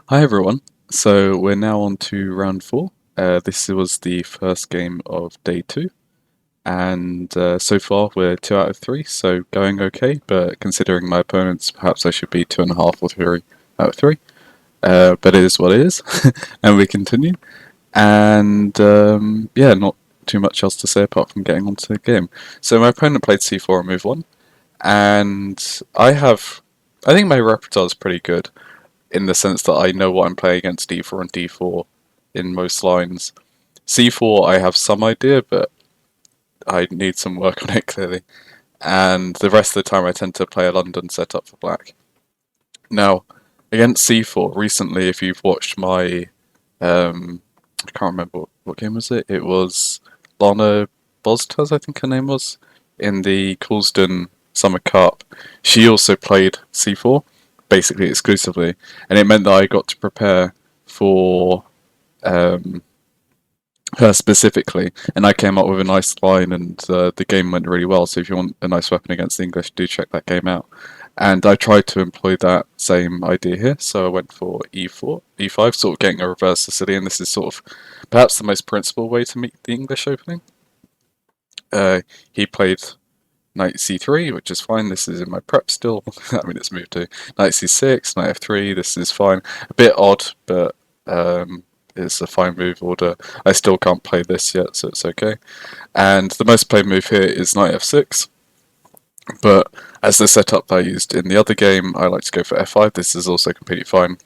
Hi everyone. So we're now on to round four. This was the first game of day two, and so far we're 2 out of 3, so going okay. But considering my opponents, perhaps I should be 2.5 or 3 out of 3. But it is what it is, and we continue. And yeah, not too much else to say apart from getting onto the game. So my opponent played c4 on move one, and I think my repertoire is pretty good in the sense that I know what I'm playing against d4 and d4 in most lines. c4 I have some idea, but I need some work on it clearly. And the rest of the time I tend to play a London setup for black. Now, against c4, recently, if you've watched my, I can't remember what game was it. It was Lana Boztaz, I think her name was, in the Coulsdon Summer Cup. She also played c4, basically exclusively, and it meant that I got to prepare for um, her specifically, and I came up with a nice line, and the game went really well. So if you want a nice weapon against the English, do check that game out. And I tried to employ that same idea here, so I went for e4, e5, sort of getting a reverse Sicilian. This is sort of perhaps the most principled way to meet the English opening. He played knight c3, which is fine. This is in my prep still. I mean, it's moved to knight c6, knight f3. This is fine. A bit odd, but it's a fine move order. I still can't play this yet, so it's okay. And the most played move here is knight f6. But as the setup I used in the other game, I like to go for f5. This is also completely fine.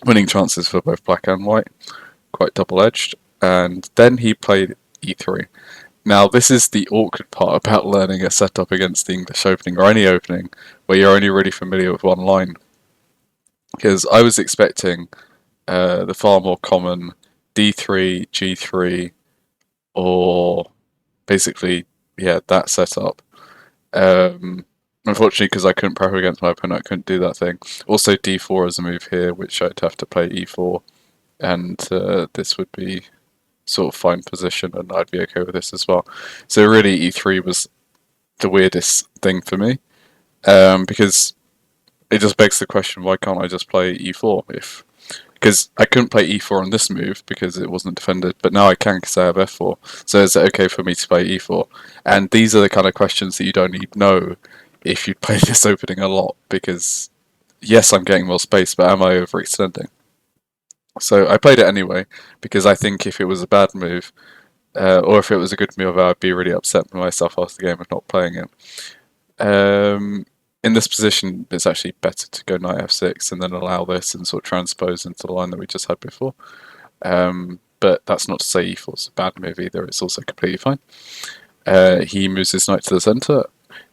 Winning chances for both black and white, quite double-edged. And then he played e3. Now, this is the awkward part about learning a setup against the English opening, or any opening, where you're only really familiar with one line. Because I was expecting the far more common d3, g3, or basically, yeah, that setup. Unfortunately, because I couldn't prep against my opponent, I couldn't do that thing. Also, d4 is a move here, which I'd have to play e4, and this would be sort of fine position, and I'd be okay with this as well. So really, e3 was the weirdest thing for me, because it just begs the question: why can't I just play e4? Because I couldn't play e4 on this move because it wasn't defended, but now I can because I have f4. So is it okay for me to play e4? And these are the kind of questions that you don't need know if you play this opening a lot, because yes, I'm getting more space, but am I overextending? So I played it anyway because I think if it was a bad move, or if it was a good move, I'd be really upset with myself after the game of not playing it. In this position, it's actually better to go knight f6 and then allow this and sort of transpose into the line that we just had before. But that's not to say e4 is a bad move either, it's also completely fine. He moves his knight to the centre.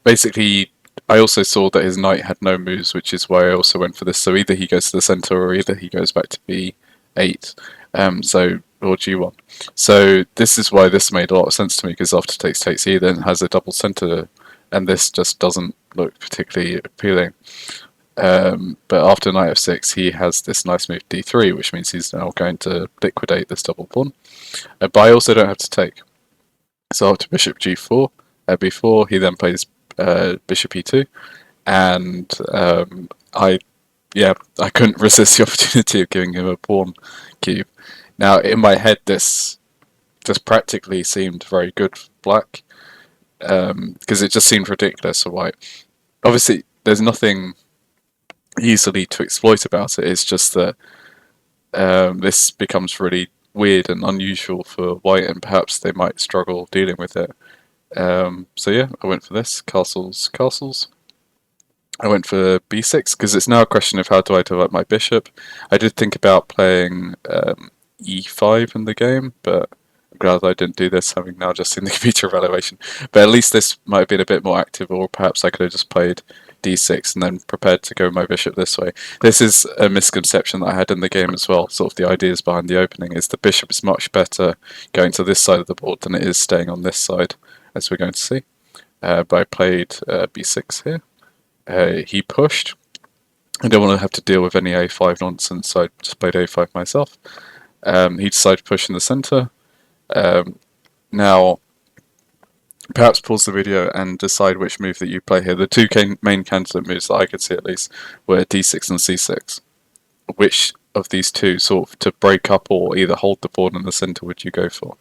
Basically, I also saw that his knight had no moves, which is why I also went for this. So either he goes to the centre or either he goes back to b8. Or g1. So this is why this made a lot of sense to me, because after takes, he then has a double centre, and this just doesn't look particularly appealing. But after knight f6, he has this nice move d3, which means he's now going to liquidate this double pawn. But I also don't have to take. So after bishop g4, b4, he then plays bishop e2, and I couldn't resist the opportunity of giving him a pawn cube. Now, in my head, this just practically seemed very good for black, because it just seemed ridiculous for white. Obviously, there's nothing easily to exploit about it. It's just that this becomes really weird and unusual for white, and perhaps they might struggle dealing with it. So yeah, I went for this. Castles, castles. I went for b6 because it's now a question of how do I develop my bishop. I did think about playing e5 in the game, but I'm glad I didn't do this, having now just seen the computer evaluation. But at least this might have been a bit more active, or perhaps I could have just played d6 and then prepared to go my bishop this way. This is a misconception that I had in the game as well. Sort of the ideas behind the opening is the bishop is much better going to this side of the board than it is staying on this side, as we're going to see. But I played b6 here. He pushed. I don't want to have to deal with any a5 nonsense, so I just played a5 myself. He decided to push in the centre. Now, perhaps pause the video and decide which move that you play here. The two main candidate moves that I could see at least were d6 and c6, which of these two sort of to break up or either hold the pawn in the center would you go for?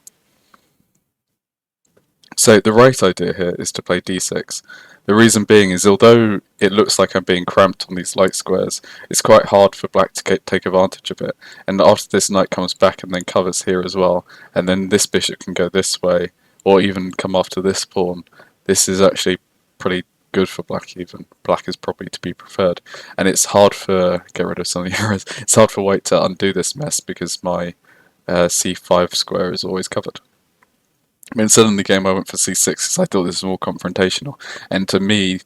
So the right idea here is to play d6. The reason being is although it looks like I'm being cramped on these light squares, it's quite hard for black to take advantage of it. And after this knight comes back and then covers here as well, and then this bishop can go this way, or even come after this pawn, this is actually pretty good for black even. Black is probably to be preferred. And it's hard for, get rid of some of the errors, it's hard for white to undo this mess because my c5 square is always covered. I mean, instead in the game I went for c6 because I thought this was more confrontational, and to me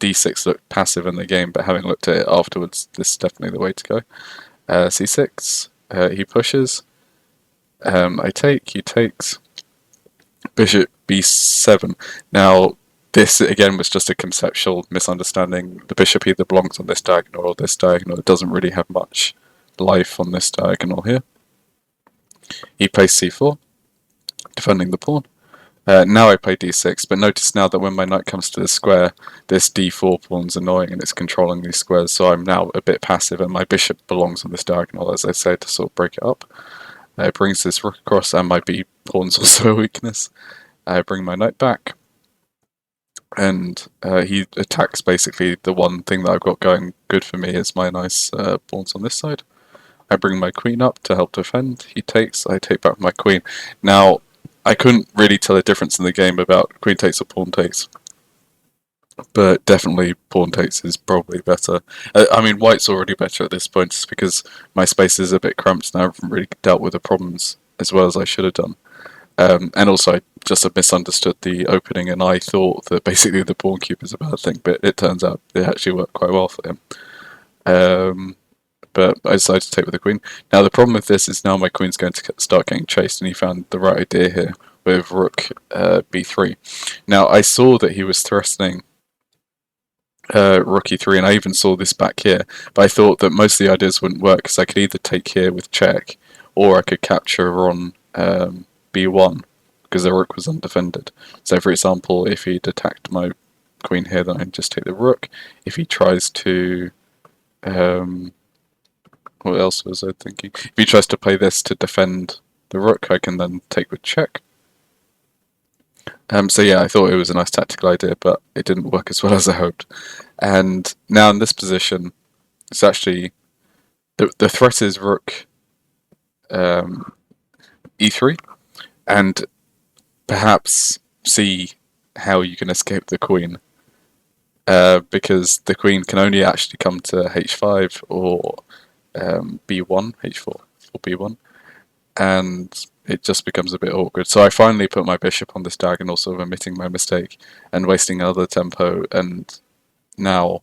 d6 looked passive in the game, but having looked at it afterwards, this is definitely the way to go. c6, he pushes, I take, he takes, bishop b7. Now this again was just a conceptual misunderstanding. The bishop either belongs on this diagonal or this diagonal. It doesn't really have much life on this diagonal here. He plays c4, defending the pawn. Now I play d6, but notice now that when my knight comes to the square, this d4 pawn's annoying and it's controlling these squares, so I'm now a bit passive and my bishop belongs on this diagonal, as I said, to sort of break it up. It brings this rook across, and my b pawn's also a weakness. I bring my knight back, and he attacks basically the one thing that I've got going good for me is my nice pawns on this side. I bring my queen up to help defend, he takes, I take back my queen. Now, I couldn't really tell a difference in the game about queen takes or pawn takes, but definitely pawn takes is probably better. I mean, white's already better at this point just because my space is a bit cramped and I haven't really dealt with the problems as well as I should have done. And also I just have misunderstood the opening and I thought that basically the pawn cube is a bad thing, but it turns out it actually worked quite well for him. But I decided to take with the queen. Now the problem with this is now my queen's going to start getting chased, and he found the right idea here with rook b3. Now I saw that he was threatening rook e3, and I even saw this back here, but I thought that most of the ideas wouldn't work because I could either take here with check, or I could capture on b1 because the rook was undefended. So for example, if he'd attacked my queen here, then I'd just take the rook. If he tries to what else was I thinking? If he tries to play this to defend the rook, I can then take with check. So yeah, I thought it was a nice tactical idea, but it didn't work as well as I hoped. And now in this position, it's actually the threat is rook e3, and perhaps see how you can escape the queen. Because the queen can only actually come to h5 or b1, h4 or b1, and it just becomes a bit awkward. So I finally put my bishop on this diagonal, sort of admitting my mistake and wasting another tempo, and now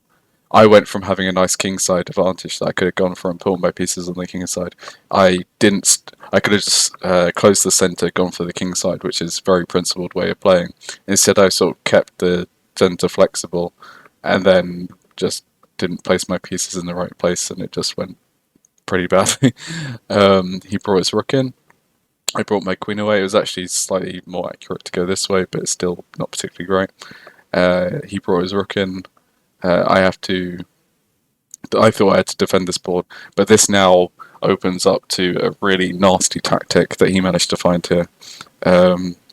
I went from having a nice kingside advantage that I could have gone for and pawned my pieces on the kingside. I didn't. I could have just closed the center, gone for the kingside, which is a very principled way of playing. Instead, I sort of kept the center flexible, and then just didn't place my pieces in the right place, and it just went pretty badly. He brought his rook in. I brought my queen away. It was actually slightly more accurate to go this way, but it's still not particularly great. He brought his rook in. I thought I had to defend this board, but this now opens up to a really nasty tactic that he managed to find here,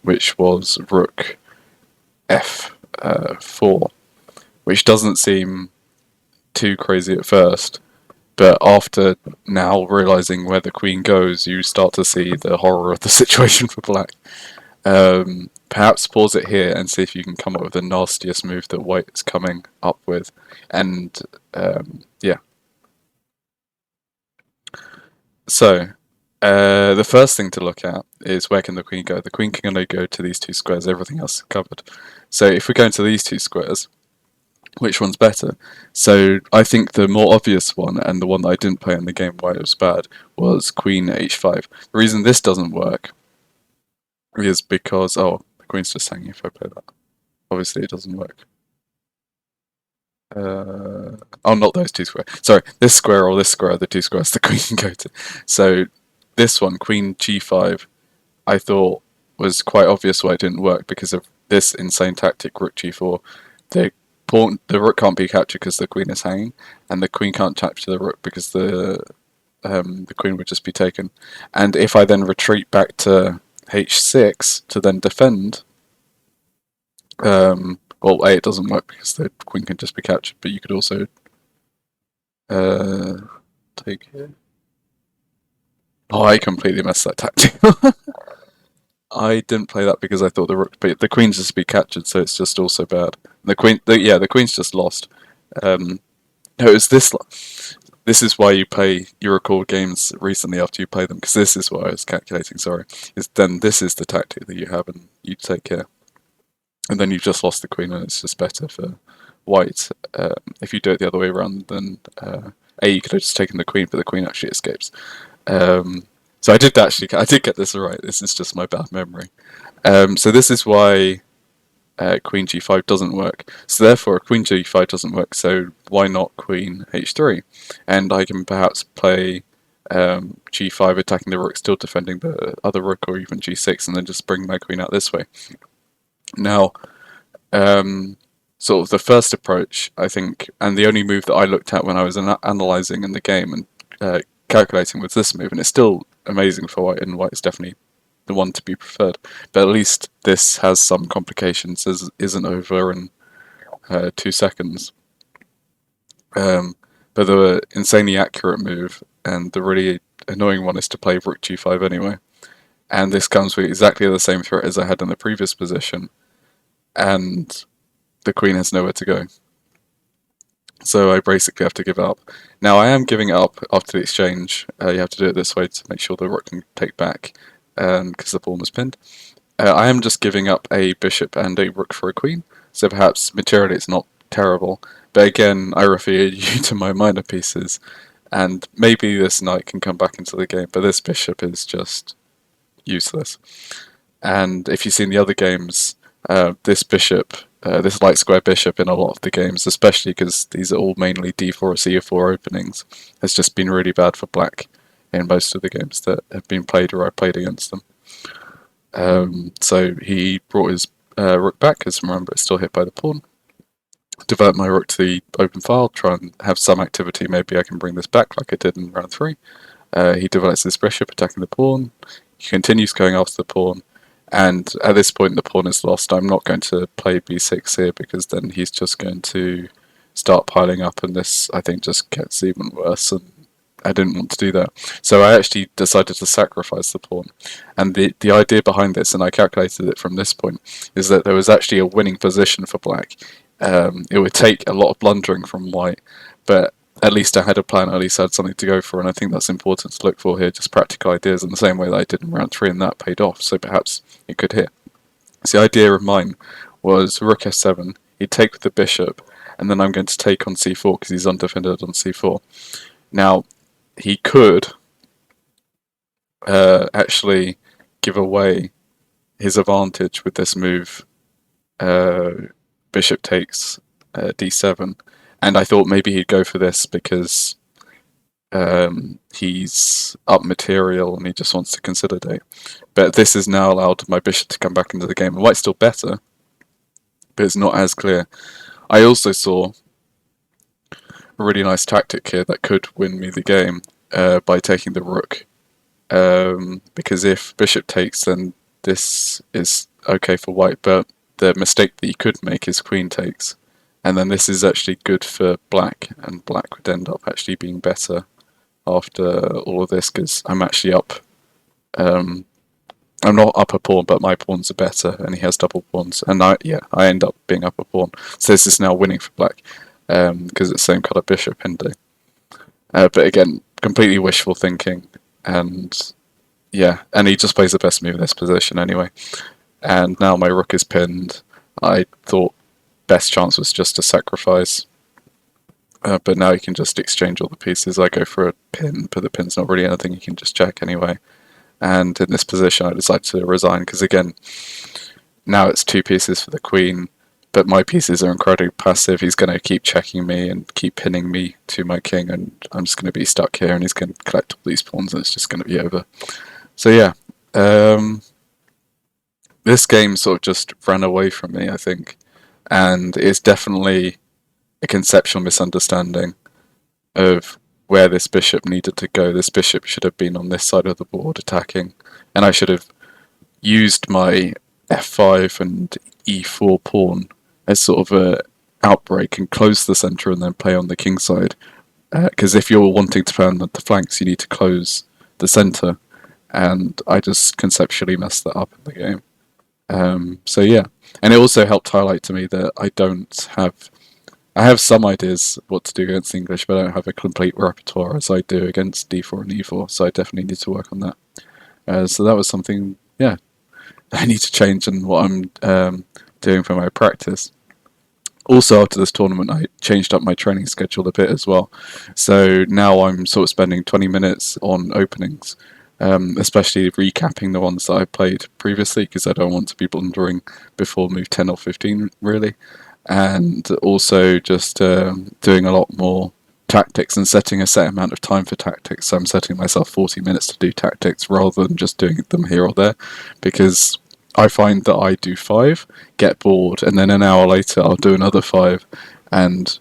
which was rook f4, which doesn't seem too crazy at first, but after now realizing where the queen goes, you start to see the horror of the situation for black. Perhaps pause it here and see if you can come up with the nastiest move that white is coming up with. And yeah. So the first thing to look at is where can the queen go. The queen can only go to these two squares, everything else is covered. So if we go into these two squares, which one's better? So I think the more obvious one, and the one that I didn't play in the game why it was bad, was queen h5. The reason this doesn't work is because, oh, the queen's just hanging if I play that. Obviously it doesn't work. Oh, not those two squares. Sorry, this square or this square are the two squares the queen can go to. So this one, queen g5, I thought was quite obvious why it didn't work because of this insane tactic, rook g4. The rook can't be captured because the queen is hanging, and the queen can't capture the rook because the the queen would just be taken. And if I then retreat back to h6 to then defend, well, A, it doesn't work because the queen can just be captured, but you could also take it. Oh, I completely messed that tactic. I didn't play that because I thought the rook, but the queen's just be captured, so it's just also bad. The queen's just lost. No, it was this. This is why you record games recently after you play them, because this is what I was calculating. Sorry, is then this is the tactic that you have, and you take care, and then you've just lost the queen, and it's just better for white. If you do it the other way around, then you could have just taken the queen, but the queen actually escapes. So I did get this right. This is just my bad memory. So this is why queen g5 doesn't work. So therefore, queen g5 doesn't work. So why not queen h3? And I can perhaps play g5, attacking the rook, still defending the other rook, or even g6, and then just bring my queen out this way. Now, sort of the first approach, I think, and the only move that I looked at when I was analysing in the game and calculating was this move, and it's still amazing for white, and white is definitely the one to be preferred. But at least this has some complications, isn't over in 2 seconds. But the insanely accurate move and the really annoying one is to play rook g5 anyway. And this comes with exactly the same threat as I had in the previous position, and the queen has nowhere to go. So I basically have to give up. Now I am giving it up after the exchange. You have to do it this way to make sure the rook can take back, because the pawn was pinned. I am just giving up a bishop and a rook for a queen, so perhaps materially it's not terrible. But again, I refer you to my minor pieces, and maybe this knight can come back into the game, but this bishop is just useless. And if you've seen the other games, this bishop, this light square bishop in a lot of the games, especially because these are all mainly d4 or c4 openings, has just been really bad for black in most of the games that have been played or I played against them. So he brought his rook back, because remember it's still hit by the pawn. Divert my rook to the open file, try and have some activity, maybe I can bring this back like I did in round 3. He develops this bishop attacking the pawn, he continues going after the pawn, and at this point the pawn is lost. I'm not going to play b6 here, because then he's just going to start piling up, and this I think just gets even worse, and I didn't want to do that. So I actually decided to sacrifice the pawn. And the idea behind this, and I calculated it from this point, is that there was actually a winning position for black. It would take a lot of blundering from white, but at least I had a plan, at least I had something to go for, and I think that's important to look for here, just practical ideas in the same way that I did in round 3, and that paid off, so perhaps it could hit. So the idea of mine was rook f7, he'd take with the bishop, and then I'm going to take on c4 because he's undefended on c4. Now, he could actually give away his advantage with this move, bishop takes d7, and I thought maybe he'd go for this because he's up material and he just wants to consolidate. But this has now allowed my bishop to come back into the game, and white's still better, but it's not as clear. I also saw a really nice tactic here that could win me the game by taking the rook, because if bishop takes, then this is okay for white, but the mistake that you could make is queen takes, and then this is actually good for black, and black would end up actually being better after all of this, because I'm actually up, I'm not up a pawn, but my pawns are better, and he has double pawns, and I end up being up a pawn, so this is now winning for black, because it's the same colour bishop ending. But again, completely wishful thinking, and yeah, and he just plays the best move in this position anyway. And now my rook is pinned. I thought best chance was just to sacrifice, but now you can just exchange all the pieces. I go for a pin, but the pin's not really anything, you can just check anyway. And in this position I decided to resign, because again, now it's 2 pieces for the queen, but my pieces are incredibly passive. He's going to keep checking me and keep pinning me to my king, and I'm just going to be stuck here, and he's going to collect all these pawns, and it's just going to be over. So yeah, this game sort of just ran away from me, I think, and it's definitely a conceptual misunderstanding of where this bishop needed to go. This bishop should have been on this side of the board attacking, and I should have used my f5 and e4 pawn as sort of a outbreak and close the center and then play on the king side. Because if you're wanting to play on the flanks, you need to close the center, and I just conceptually messed that up in the game. So yeah, and it also helped highlight to me that I have some ideas what to do against English, but I don't have a complete repertoire as I do against d4 and e4, so I definitely need to work on that. So that was something, yeah, I need to change in what I'm doing for my practice. Also, after this tournament, I changed up my training schedule a bit as well. So now I'm sort of spending 20 minutes on openings, especially recapping the ones that I played previously, because I don't want to be blundering before move 10 or 15, really. And also just doing a lot more tactics and setting a set amount of time for tactics. So I'm setting myself 40 minutes to do tactics rather than just doing them here or there, because I find that I do 5, get bored, and then an hour later I'll do another 5, and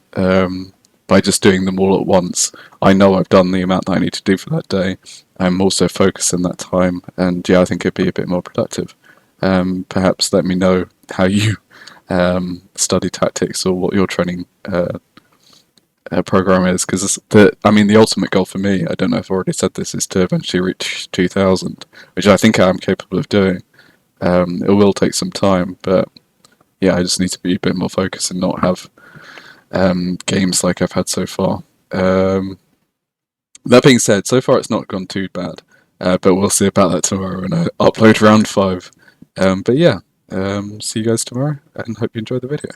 by just doing them all at once, I know I've done the amount that I need to do for that day. I'm also focused in that time, and yeah, I think it'd be a bit more productive. Perhaps let me know how you study tactics or what your training program is, because the ultimate goal for me, I don't know if I've already said this, is to eventually reach 2000, which I think I'm capable of doing. It will take some time, but yeah, I just need to be a bit more focused and not have games like I've had so far. That being said, so far it's not gone too bad, but we'll see about that tomorrow when I upload round 5. But yeah, see you guys tomorrow, and hope you enjoyed the video.